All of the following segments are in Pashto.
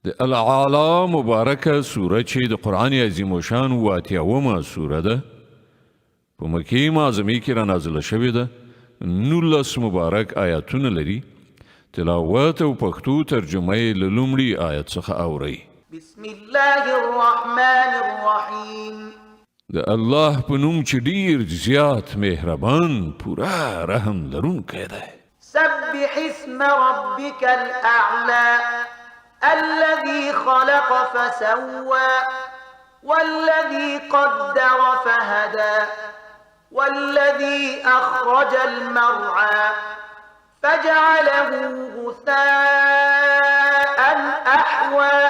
د الاعلی مبارکه سوره چې د قرآن عظیم الشان 88مه سوره ده په مکې معظمې کې را نازله شوې ده 19 مبارک آیاتونه لري تلاوت او پښتو ترجمه یې له لومړي آیت څخه اورئ بسم الله الرحمن الرحیم د الله په نوم چې ډیر زیات مهربان پورا رحم لرونکی دی سبح اسم ربك الأعلى الذي خلق فسوى والذي قدر فهدى والذي أخرج المرعى فجعله غثاء أحوى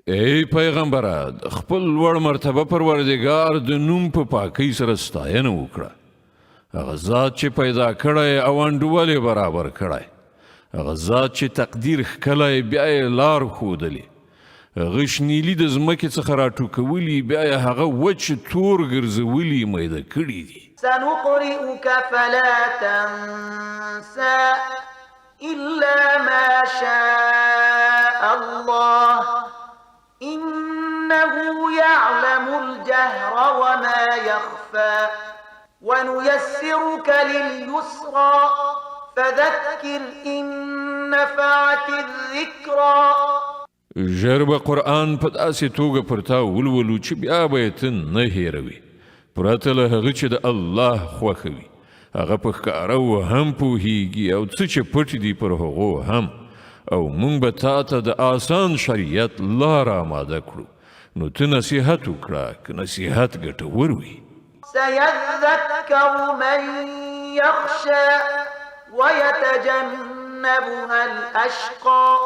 ای پیغمبره خپل لوړ مرتبه پروردګار د نوم په پاکۍ سره ستاینه وکړه هغه ذات چې پیدا کړی او انډولې برابر کړی هغه ذات چې تقدیر ښکلی بیا یې لار ښودلې هغه شنیلي د ځمکې څخه راټوکولي بیا یې هغه وچ تور ګرځولي میده کړي دي سنقرئك فلا تنسى إلا ما شاء الله إنه يعلم الجهر وما يخفى ونيسرك لليسرى فذكر إن نفعت الذكرى ژر به قرآن په داسې توګه پر تا ولولو چې بیا به یې ته نه هېروې پرته له هغه چې د الله خوښه وي هغه په ښکاره و هم پوهیږي او څه چې پټ دي پر هغو هم او موږ به تا ته د آسان شریعت لار آماده کړو نو ته نصیحت وکړه که نصیحت ګټور وي سيذكر من يخشى ويتجنبها الأشقى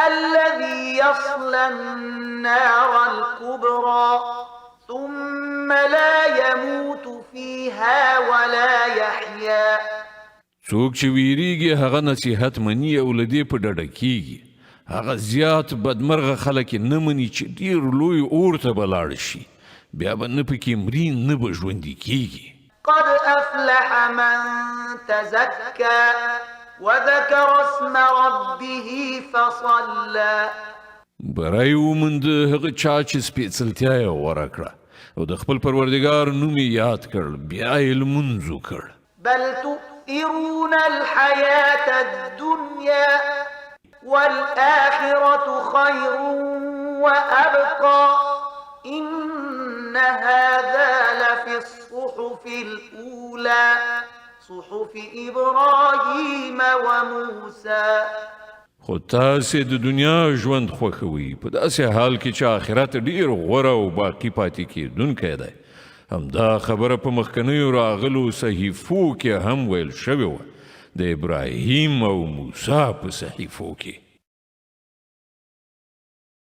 الذي يصلى النار الكبرى ثم لا يموت فيها ولا يحيا څوک چې ویریږي هغه نصیحت مني او له دې په ډډه کیږي هغه زیات بدمرغه خلک نه مني چې ډیر لوی اور ته به لاړ شي بیا به نه پکې مري نه به ژوندي کیږي قد أفلح من تزكى وذكر اسم ربه فصلى بری وموند هغه چا چې سپېڅلتیا یې غوره کړه او د خپل پروردګار نوم یې یاد کړ بیا یې لمونځ وکړ بل تؤثرون الحياة الدنيا والآخرة خير وأبقى إن هذا لفي الصحف الأولى صحف إبراهيم وموسى خو تاسې د دنیا ژوند خوښوي په داسې حال کې چې آخرت ډیر غوره او باقي پاتې کېدونکی دی همدا خبره په مخکنیو راغلو صحیفو کې هم ویل شوې وه د ابراهیم او موسی په صحیفو کې